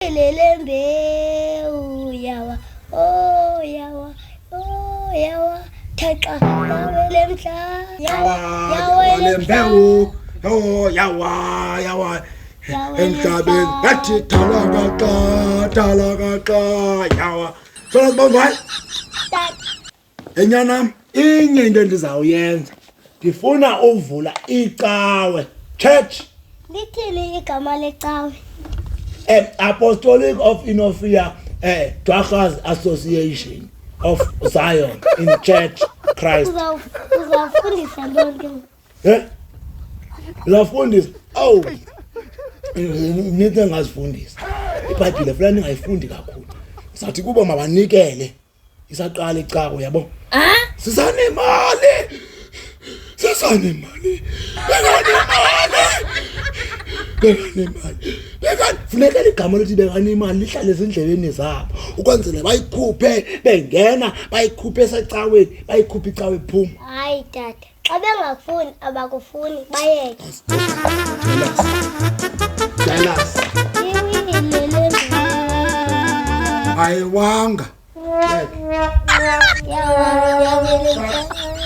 Lelembe yawa oh yawa thaqa yawele mhla yawa lembewu oh yawa emhlabeni bathi talaka yawa sona sibongwayo enyanam inye into endizawuyenza ndifuna uvula icawe church lithini igama lecawe Apostolic of Inofia Dwachas Association of Zion in Church Christ. Uzafundisa lonke. Uzafundisa. Oh. Nithi ngazifundisa. iBhayibhile fulani ngayifundi kakhulu. Sathi kuba mabanikele isaqala icawe yabo. Sisanemali. Funeka igama lokuthi bekani imali lihlale ezindlebeni zabo ukwenzele bayikhuphe bengena bayikhuphe esecaweni bayikhuphe icawe iphuma. Hayi tata xa bengafuni abakufuni bayeke. Jealous. Ayiwanga. Yawa